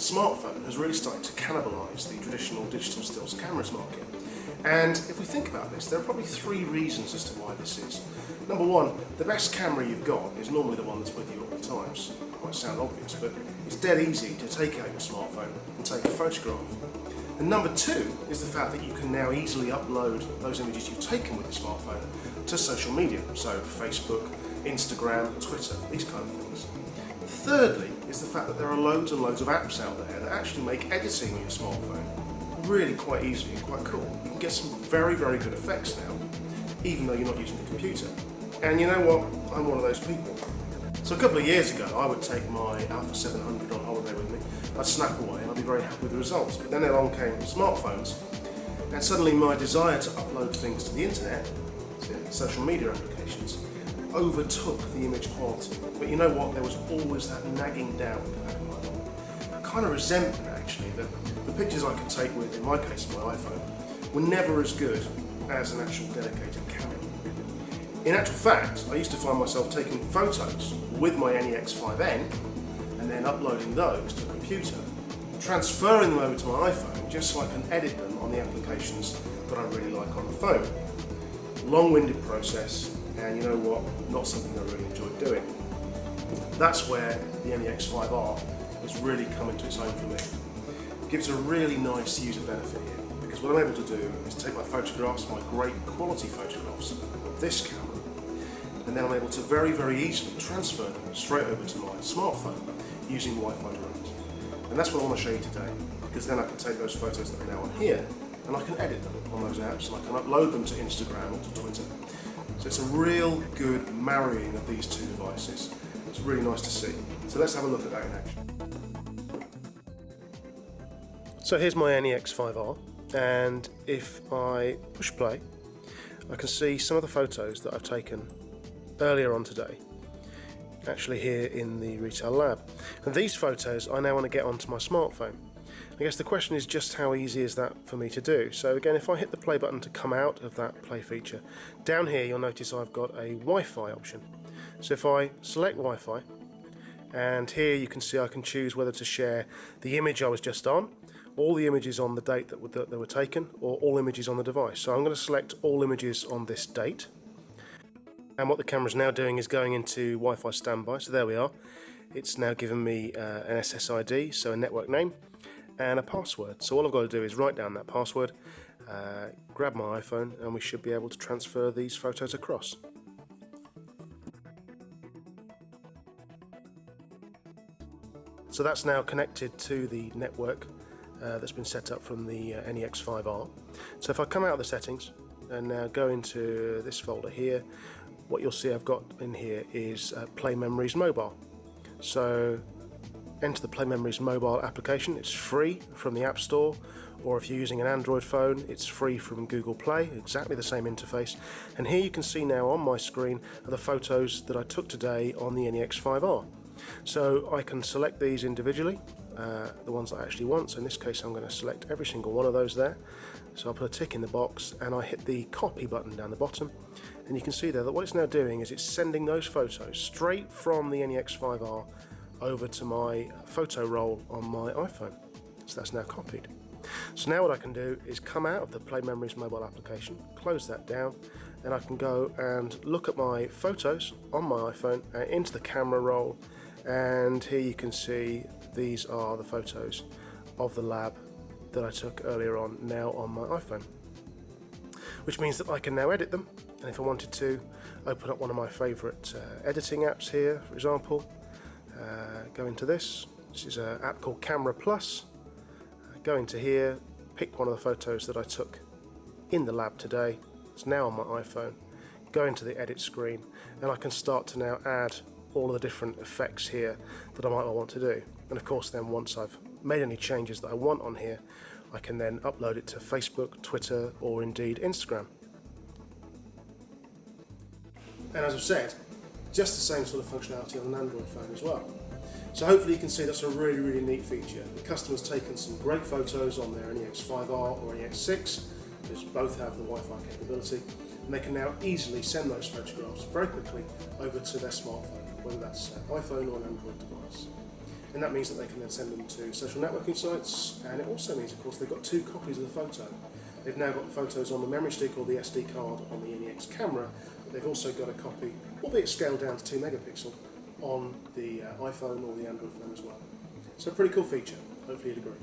smartphone has really started to cannibalise the traditional digital stills cameras market. And if we think about this, there are probably three reasons as to why this is. Number one, the best camera you've got is normally the one that's with you at all times. It might sound obvious, but it's dead easy to take out your smartphone and take a photograph. And number two is the fact that you can now easily upload those images you've taken with your smartphone to social media, so Facebook, Instagram, Twitter, these kind of things. Thirdly is the fact that there are loads and loads of apps out there that actually make editing on your smartphone really quite easy and quite cool. You can get some very, very good effects now, even though you're not using the computer. And you know what? I'm one of those people. So a couple of years ago, I would take my Alpha 700 on holiday with me. I'd snap away and I'd be very happy with the results. But then along came smartphones, and suddenly my desire to upload things to the internet, to social media applications, overtook the image quality. But you know what? There was always that nagging doubt in the back of my mind. Kind of resentment, actually, that the pictures I could take with, in my case, my iPhone, were never as good as an actual dedicated camera. In actual fact, I used to find myself taking photos with my NEX5N and then uploading those to a computer, transferring them over to my iPhone just so I can edit them on the applications that I really like on the phone. Long-winded process, and you know what, not something I really enjoyed doing. That's where the NEX5R has really come into its own for me. It gives a really nice user benefit here, because what I'm able to do is take my photographs, my great quality photographs with this camera, and then I'm able to very, very easily transfer them straight over to my smartphone using Wi-Fi Direct. And that's what I want to show you today, because then I can take those photos that are now on here and I can edit them on those apps and I can upload them to Instagram or to Twitter. So it's a real good marrying of these two devices. It's really nice to see. So let's have a look at that in action. So here's my NEX5R, and if I push play, I can see some of the photos that I've taken earlier on today, actually here in the retail lab. And these photos I now want to get onto my smartphone. I guess the question is just how easy is that for me to do. So again, if I hit the play button to come out of that play feature, down here you'll notice I've got a Wi-Fi option. So if I select Wi-Fi, and here you can see I can choose whether to share the image I was just on, all the images on the date that they were taken, or all images on the device. So I'm going to select all images on this date. And what the camera's now doing is going into Wi-Fi standby, so there we are. It's now given me an SSID, so a network name, and a password. So all I've got to do is write down that password, grab my iPhone, and we should be able to transfer these photos across. So that's now connected to the network that's been set up from the NEX5R. So if I come out of the settings and now go into this folder here, what you'll see I've got in here is Play Memories Mobile. So enter the Play Memories Mobile application. It's free from the App Store, or if you're using an Android phone, it's free from Google Play, exactly the same interface. And here you can see now on my screen are the photos that I took today on the NEX5R. So I can select these individually, the ones that I actually want. So in this case I'm going to select every single one of those there. So I'll put a tick in the box and I hit the copy button down the bottom, and you can see there that what it's now doing is it's sending those photos straight from the NEX5R over to my photo roll on my iPhone. So that's now copied. So now what I can do is come out of the Play Memories mobile application, close that down, and I can go and look at my photos on my iPhone into the camera roll, and here you can see these are the photos of the lab that I took earlier on, now on my iPhone, which means that I can now edit them. And if I wanted to open up one of my favourite editing apps here, for example, go into this is an app called Camera Plus, go into here, pick one of the photos that I took in the lab today, it's now on my iPhone, go into the edit screen, and I can start to now add all of the different effects here that I might want to do. And of course then once I've made any changes that I want on here, I can then upload it to Facebook, Twitter, or indeed Instagram. And as I've said, just the same sort of functionality on an Android phone as well. So hopefully you can see that's a really, really neat feature. The customer's taken some great photos on their NEX5R or NEX6, because both have the Wi-Fi capability, and they can now easily send those photographs very quickly over to their smartphone, whether that's an iPhone or an Android device. and that means that they can then send them to social networking sites, and it also means, of course, they've got 2 copies of the photo. They've now got the photos on the memory stick or the SD card on the NEX camera, but they've also got a copy, albeit scaled down to 2 megapixel, on the iPhone or the Android phone as well. So a pretty cool feature, hopefully you'd agree.